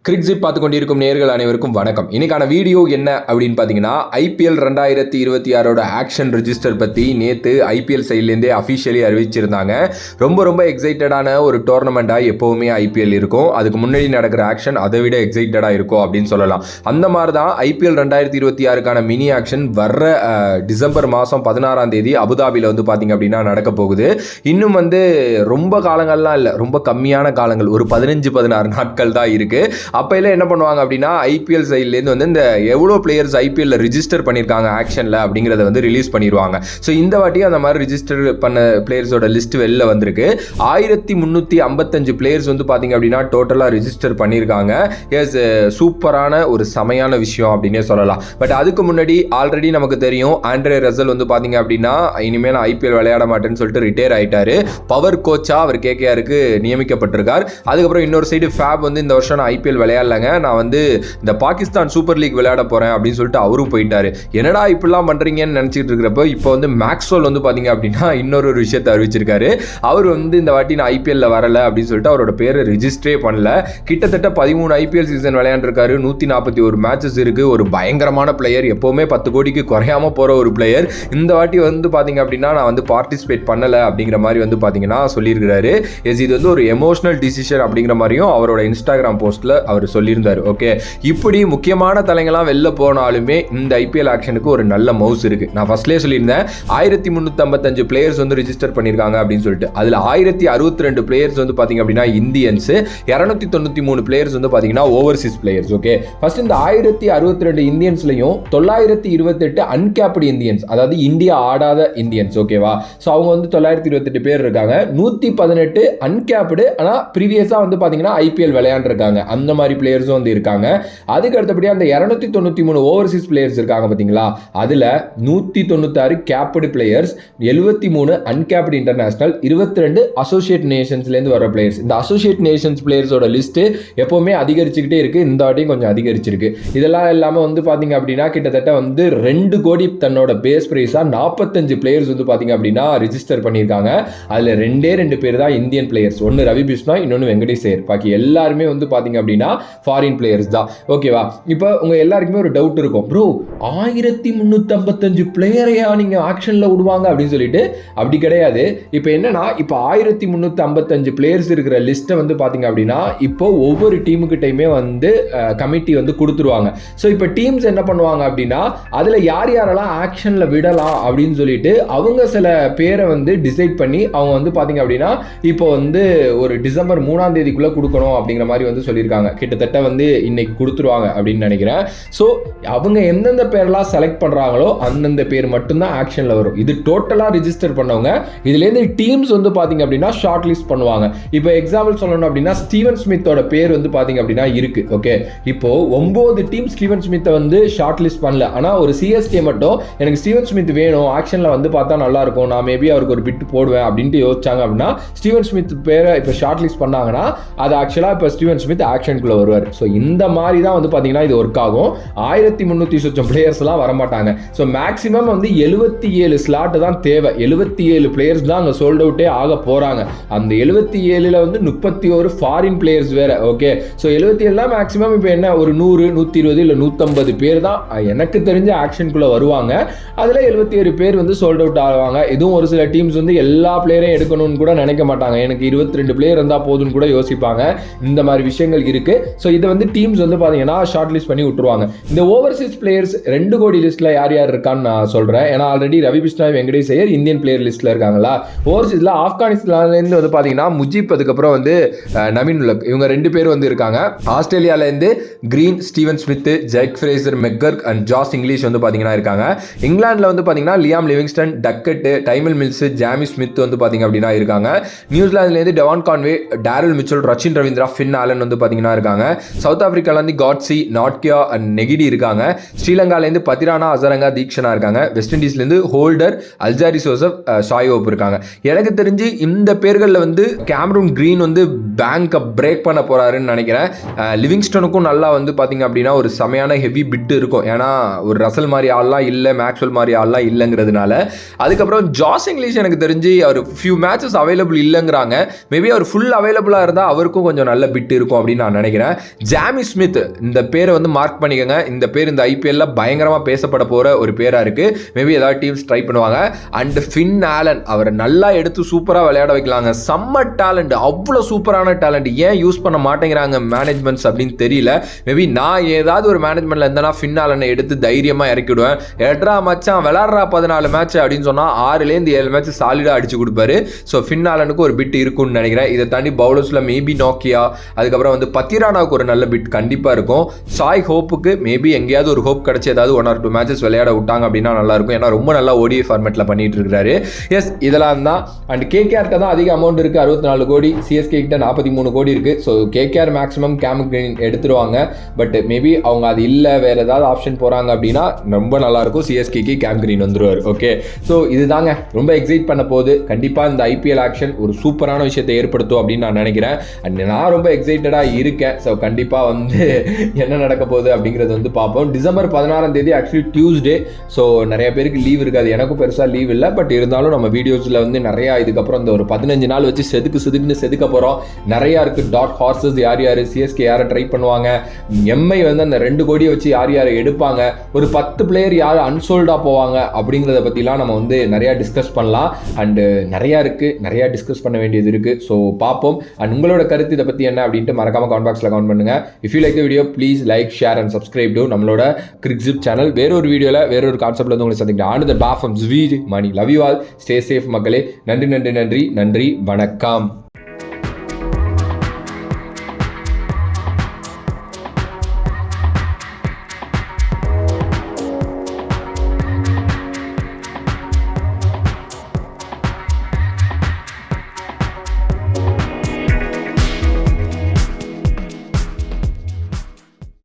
கிரிக்ஸிட் பார்த்து கொண்டிருக்கும் நேயர்கள் அனைவருக்கும் வணக்கம். இன்னைக்கான வீடியோ என்ன அப்படின்னு பார்த்தீங்கன்னா, ஐபிஎல் 2026 ஆக்ஷன் ரெஜிஸ்டர் பற்றி நேற்று ஐபிஎல் சைட்லேருந்தே அஃபிஷியலி அறிவிச்சிருந்தாங்க. ரொம்ப எக்ஸைட்டடான ஒரு டோர்னமெண்ட்டாக எப்போவுமே ஐபிஎல் இருக்கும். அதுக்கு முன்னாடி நடக்கிற ஆக்ஷன் அதை விட எக்ஸைட்டடாக இருக்கும் அப்படின்னு சொல்லலாம். அந்த மாதிரி தான் ஐபிஎல் 2026க்கான மினி ஆக்ஷன் வர்ற டிசம்பர் மாதம் 16 அபுதாபியில் வந்து பார்த்தீங்க அப்படின்னா நடக்க போகுது. இன்னும் ரொம்ப காலங்கள்லாம் இல்லை, ரொம்ப கம்மியான காலங்கள், ஒரு 15-16 நாட்கள் தான் இருக்குது. அப்போல்லாம் என்ன பண்ணுவாங்க அப்படின்னா, ஐபிஎல் சைட்லேருந்து இந்த எவ்வளோ பிளேயர்ஸ் ஐபிஎல்ல ரிஜிஸ்டர் பண்ணியிருக்காங்க ஆக்ஷனில் அப்படிங்கிறத ரிலீஸ் பண்ணிடுவாங்க. ஸோ இந்த வாட்டி அந்த மாதிரி ரிஜிஸ்டர் பண்ண பிளேயர்ஸோட லிஸ்ட் வெளில வந்திருக்கு. 1355 பிளேயர்ஸ் பார்த்தீங்க அப்படின்னா டோட்டலாக ரிஜிஸ்டர் பண்ணியிருக்காங்க. எஸ், சூப்பரான ஒரு செமையான விஷயம் அப்படின்னே சொல்லலாம். பட் அதுக்கு முன்னாடி ஆல்ரெடி நமக்கு தெரியும், ஆண்ட்ரே ரசல் பார்த்தீங்க அப்படின்னா இனிமேல் ஐபிஎல் விளையாட மாட்டேன்னு சொல்லிட்டு ரிட்டையர் ஆயிட்டாரு. பவர் கோச்சா அவர் கேகேஆருக்கு நியமிக்கப்பட்டிருக்கார். அதுக்கப்புறம் இன்னொரு சைடு ஃபேப் இந்த வருஷம் நான் ஐபிஎல் விளையாடலங்க, நான் இந்த பாகிஸ்தான் சூப்பர் லீக் விளையாட போறேன் அப்படின்னு சொல்லிட்டு அவரும் போயிட்டாரு. என்னடா இப்படிலாம் பண்றீங்கன்னு நினைச்சிட்டு இருக்கிறப்ப இப்போ மேக்ஸ்வெல் பாத்தீங்க அப்படின்னா இன்னொரு விஷயத்தை அறிவிச்சிருக்காரு. அவர் இந்த வாட்டி நான் ஐபிஎல்ல வரல அப்படின்னு சொல்லிட்டு அவரோட பேரை ரிஜிஸ்டரே பண்ணல. கிட்டத்தட்ட 13 ஐபிஎல் சீசன் விளையாண்டுருக்காரு. 141 மேட்சஸ் இருக்கு. ஒரு பயங்கரமான பிளேயர், எப்பவுமே 10 கோடிக்கு குறையாம போற ஒரு பிளேயர். இந்த வாட்டி பாத்தீங்க அப்படின்னா நான் பார்ட்டிசிபேட் பண்ணல அப்படிங்கிற மாதிரி பாத்தீங்கன்னா சொல்லியிருக்கிறாரு. இது ஒரு எமோஷனல் டிசிஷன் அப்படிங்கிற மாதிரியும் அவரோட இன்ஸ்டாகிராம் போஸ்ட்ல அவர் சொல்லியிருந்தார். ஓகே, இப்படி முக்கியமான தலைங்களாம் வெளில போனாலுமே இந்த ஐபிஎல் ஆக்ஷனுக்கு ஒரு நல்ல மவுஸ் இருக்கு. நான் ஃபர்ஸ்ட்லேயே சொல்லியிருந்தேன், 1355 பிளேயர்ஸ் ரிஜிஸ்டர் பண்ணியிருக்காங்க அப்படின்னு சொல்லிட்டு. அதில் 1062 பிளேயர்ஸ் பார்த்தீங்க அப்படின்னா இந்தியன்ஸ், 293 பிளேயர்ஸ் பார்த்தீங்கன்னா ஓவர்சீஸ் பிளேயர்ஸ். ஓகே, ஃபர்ஸ்ட் இந்த 1062 இந்தியன்ஸ்லையும் 928 அன்கேப்டு இந்தியன்ஸ், அதாவது இந்தியா ஆடாத இந்தியன்ஸ். ஓகேவா? ஸோ அவங்க 928 பேர் இருக்காங்க. 118 அன்கேப்டு, ஆனால் ப்ரீவியஸாக பார்த்தீங்கன்னா ஐபிஎல் விளையாண்டுருக்காங்க. அந்த மாதிரி பிளேயர்ஸும் இருக்காங்க. அதுக்கு அடுத்தபடியாக அந்த 293 ஓவர்சீஸ் பிளேயர்ஸ் இருக்காங்க பார்த்தீங்களா, அதில் 196 capped players, 73 uncapped international, 22 associate நேஷன்ஸ்லேருந்து வர பிளேயர்ஸ். இந்த அசோசியேட் நேஷன்ஸ் பிளேயர்ஸோட லிஸ்ட்டு எப்போவுமே அதிகரிச்சுக்கிட்டே இருக்குது. இந்த வாட்டியும் கொஞ்சம் அதிகரிச்சிருக்கு. இதெல்லாம் இல்லாமல் பார்த்தீங்க அப்படின்னா கிட்டத்தட்ட 2 கோடி தன்னோட பேஸ் பிரைஸாக 45 பிளேயர்ஸ் பார்த்தீங்க அப்படின்னா ரிஜிஸ்டர் பண்ணியிருக்காங்க. அதில் 2 பேர் தான் இந்தியன் பிளேயர்ஸ். ஒன்று ரவி பிஷ்ணாய், இன்னொன்று வெங்கடேஷ் ஐயர். பாக்கி எல்லாருமே பார்த்தீங்க அப்படின்னா ஃபாரின் பிளேயர்ஸ் தான். ஓகேவா? இப்போ உங்க எல்லாருக்குமே ஒரு டவுட் இருக்கும், ப்ரோ 1355 பிளேயரையா நீங்க ஆக்ஷன்ல விடுவாங்க அப்படின்னு சொல்லிட்டு. அப்படி கிடையாது. இப்போ என்னன்னா, இப்போ 1355 பிளேயர்ஸ் இருக்கிற லிஸ்ட்டை பாத்தீங்க அப்படின்னா இப்போ ஒவ்வொரு டீமுக்கிட்டையுமே கமிட்டி கொடுத்துருவாங்க. ஸோ இப்போ டீம்ஸ் என்ன பண்ணுவாங்க அப்படின்னா, அதுல யாரெல்லாம் ஆக்ஷன்ல விடலாம் அப்படின்னு சொல்லிட்டு அவங்க சில பேரை டிசைட் பண்ணி அவங்க பாத்தீங்க அப்படின்னா இப்போ ஒரு டிசம்பர் 3ஆம் தேதிக்குள்ள கொடுக்கணும் அப்படிங்கிற மாதிரி சொல்லியிருக்காங்க. கிட்டத்தட்ட இன்னைக்கு கொடுத்துருவாங்க அப்படின்னு நினைக்கிறேன். ஸோ அவங்க எந்தெந்த பேர்லாம் செலக்ட் பண்றாங்களோ அந்தந்த பேர் மட்டும்தான் ஆக்ஷன்ல வரும். இது டோட்டலா ரிஜிஸ்டர் பண்ணவங்க. இதுலேருந்து டீம்ஸ் பாத்தீங்க அப்படின்னா ஷார்ட் லிஸ்ட் பண்ணுவாங்க. இப்போ எக்ஸாம்பிள் சொல்லணும் அப்படின்னா, ஸ்டீவன் ஸ்மித்தோட பேர் பாத்தீங்க அப்படின்னா இருக்கு. ஓகே, இப்போ 9 டீம் ஸ்டீவன் ஸ்மித்தை ஷார்ட் லிஸ்ட் பண்ணல. ஆனா ஒரு சிஎஸ்கே மட்டும் எனக்கு ஸ்டீவன் ஸ்மித் வேணும், ஆக்ஷன்ல பார்த்தா நல்லா இருக்கும், நான் மேபி அவருக்கு ஒரு பிட் போடுவேன் அப்படின்ட்டு யோசிச்சாங்க அப்படின்னா ஸ்டீவன் ஸ்மித் பேரை இப்போ ஷார்ட் லிஸ்ட் பண்ணாங்கன்னா அது ஆக்சுவலா இப்போ ஸ்டீவன் ஸ்மித் ஆக்ஷனுக்குள்ள வருவார். ஸோ இந்த மாதிரி தான் பார்த்தீங்கன்னா இது ஒர்க் ஆகும். 1300 பிளேயர்ஸ்லாம் வரமாட்டாங்க. ஸோ மேக்ஸிமம் 77 ஸ்லாட் தான் தேவை. 77 பிளேயர்ஸ் தான் அங்கே சோல்ட் அவுட்டே ஆக போறாங்க. அந்த 77ல 31 ஃபாரின் பிளேயர்ஸ் வேற. ஓகே, ஸோ 77 மேக்ஸிமம் இப்போ என்ன ஒரு 100, 120 இல்லை 150 பேர் தான் எனக்கு தெரிஞ்ச ஆக்ஷனுக்குள்ள வருவாங்க. அதில் 77 பேர் சோல்ட் அவுட் ஆவாங்க. இதுவும் ஒரு சில டீம்ஸ் எல்லா பிளேயரையும் எடுக்கணும்னு கூட நினைக்க மாட்டாங்க. எனக்கு 22 பிளேயர் இருந்தால் போதும்னு கூட யோசிப்பாங்க. இந்த மாதிரி விஷயங்கள் இருக்கு. ஸோ இதை டீம்ஸ் பாத்தீங்கன்னா ஷார்ட் லிஸ்ட் பண்ணி விட்டுருவாங்க. இந்த ஓவர்சீஸ் பிளேயர்ஸ் 2 கோடி லிஸ்ட்ல யார் இருக்கான்னு நான் சொல்றேன். ஏன்னா already Ravi Bishnoi, Venkatesh Iyer Indian player லிஸ்ட்ல இருக்காங்களா. ஓவர்சீஸ்ல ஆப்கானிஸ்தான்ல இருந்து பாத்தீங்கன்னா முஜிப், அதுக்கப்புறம் நவீன் உலக், இவங்க 2 பேர் இருக்காங்க. ஆஸ்திரேலியால இருந்து Green, Steven Smith, Jake Fraser McGurk and Josh Inglis பாத்தீங்கன்னா இருக்காங்க. இங்கிலாந்துல பாத்தீங்கன்னா Liam Livingstone, Duckett, Tymal Mills, Jamie Smith பாத்தீங்க அப்படின்னா இருக்காங்க. நியூசிலாந்துல இருந்து Devon Conway, Daryl Mitchell, Rachin Ravindra, Finn Allen பாத்தீங்கன்னா இருக்காங்க. சவுத் ஆப்பிரிக்கால இருந்து காட்ஸி, நாட்கியா அண்ட் நெகிடி இருக்காங்க. ஸ்ரீலங்கால இருந்து பத்திரானா, அசரங்கா, தீக்ஷனா இருக்காங்க. வெஸ்ட் இண்டீஸ்ல இருந்து ஹோல்டர், அல்ஜாரி சோசப், ஷாயோப் இருக்காங்க. எனக்கு தெரிஞ்சு இந்த பேர்கள்ல கேமரூன் கிரீன் பேங்கை பிரேக் பண்ண போறாருன்னு நினைக்கிறேன். லிவிங்ஸ்டனுக்கும் நல்லா பாத்தீங்க அப்படின்னா ஒரு செமையான ஹெவி பிட் இருக்கும். ஏன்னா ஒரு ரசல் மாதிரி ஆள்லாம் இல்லை, மேக்ஸ்வெல் மாதிரி ஆள்லாம் இல்லைங்கிறதுனால. அதுக்கப்புறம் ஜாஸ் இங்கிலீஷ் எனக்கு தெரிஞ்சு அவர் ஃபியூ மேட்சஸ் அவைலபிள் இல்லைங்கிறாங்க. மேபி அவர் ஃபுல் அவைலபிளாக இருந்தால் அவருக்கும் கொஞ்சம் நல்ல பிட் இருக்கும் அப்படின்னு நான் நினைக்கிறேன். நினைக்கிறேன். ஜாமி ஸ்மித் இந்த பேரை வந்து மார்க் பண்ணிக்கோங்க. இந்த பேர் இந்த ஐபிஎல்ல பயங்கரமாக பேசப்பட போகிற ஒரு பேராக இருக்குது. மேபி ஏதாவது டீம்ஸ் ட்ரை பண்ணுவாங்க. அண்ட் ஃபின் ஆலன் அவரை நல்லா எடுத்து சூப்பராக விளையாட வைக்கலாங்க. செம்ம டேலண்ட், அவ்வளோ சூப்பரான டேலண்ட். ஏன் யூஸ் பண்ண மாட்டேங்கிறாங்க மேனேஜ்மெண்ட்ஸ் அப்படின்னு தெரியல. மேபி நான் ஏதாவது ஒரு மேனேஜ்மெண்ட்டில் இருந்தேன்னா ஃபின் ஆலனை எடுத்து தைரியமாக இறக்கிவிடுவேன். எட்ரா மச்சான் விளாட்றா 14 மேட்ச் அப்படின்னு சொன்னால் 6லேருந்து 7 மேட்ச் சாலிடாக அடிச்சு கொடுப்பாரு. ஸோ ஃபின் ஆலனுக்கு ஒரு பிட் இருக்குன்னு நினைக்கிறேன். இதை தாண்டி பவுலர்ஸில் மேபி நோக்கியா, அதுக்கப்புறம் வந்து பத்திரானாவுக்கு ஒரு நல்ல பிட் கண்டிப்பாக இருக்கும். சாய் ஹோப்புக்கு மேபி எங்கேயாவது ஒரு ஹோப் கிடச்சி ஏதாவது 1 or 2 மேட்சஸ் விளையாட விட்டாங்க அப்படின்னா நல்லாயிருக்கும். ஏன்னா ரொம்ப நல்லா ஓடிஐ ஃபார்மேட்டில் பண்ணிட்டு இருக்காரு. எஸ், இதெல்லாம் தான். அண்ட் கேகேஆர்கிட்ட தான் அதிக அமௌண்ட் இருக்குது, 64 கோடி. சிஎஸ்கே கிட்ட 43 கோடி இருக்குது. So KKR maximum game green எடுத்துருவாங்க. பட் மேபி அவங்க அது இல்லை, வேறு ஏதாவது ஆப்ஷன் போகிறாங்க அப்படின்னா ரொம்ப நல்லாயிருக்கும். சிஎஸ்கேக்கு கேம் கிரீன் வந்துருவார். ஓகே, ஸோ இதுதாங்க ரொம்ப எக்ஸைட் பண்ண போகுது. கண்டிப்பாக இந்த ஐபிஎல் ஆக்ஷன் ஒரு சூப்பரான விஷயத்தை ஏற்படுத்தும் அப்படின்னு நான் நினைக்கிறேன். அண்ட் நான் ரொம்ப எக்ஸைட்டடாக இருக்கேன். ஸோ கண்டிப்பாக வந்து என்ன நடக்க போகுது அப்படிங்கிறது வந்து பார்ப்போம். December 16 actually Tuesday. ஸோ நிறைய பேருக்கு லீவ் இருக்காது, எனக்கும் பெருசாக லீவ் இல்லை. பட் இருந்தாலும் நம்ம வீடியோஸில் வந்து நிறையா இதுக்கப்புறம் இந்த ஒரு 15 நாள் வச்சு செதுக்குன்னு செதுக்க போகிறோம். நிறையா இருக்குது. டாட் ஹார்சஸ் யார் யார், சிஎஸ்கே யாரை ட்ரை பண்ணுவாங்க, எம்ஐ வந்து அந்த 2 கோடியை வச்சு யார் யாரை எடுப்பாங்க, ஒரு 10 பிளேயர் யார் அன்சோல்டாக போவாங்க அப்படிங்கிறத பற்றிலாம் நம்ம வந்து நிறையா டிஸ்கஸ் பண்ணலாம். அண்டு நிறையா இருக்குது, நிறையா டிஸ்கஸ் பண்ண வேண்டியது இருக்குது. ஸோ பார்ப்போம். அண்ட் உங்களோட கருத்து இதை பற்றி என்ன அப்படின்ட்டு மறக்காம கமெண்ட் பாக்ஸில் கமெண்ட் பண்ணுங்கள். If you like the video please like, share and subscribe to நம்மளோட கிரிக்ஸிப் சேனல். வேறொரு வீடியோவில் வேறொரு கான்செப்ட்ல வந்து உங்களை சந்திக்கிறேன். ஆன் த பேக் ஃப்ரம் ஜ்வீர் Mani. Love you all. Stay safe மக்களே. நன்றி, வணக்கம்.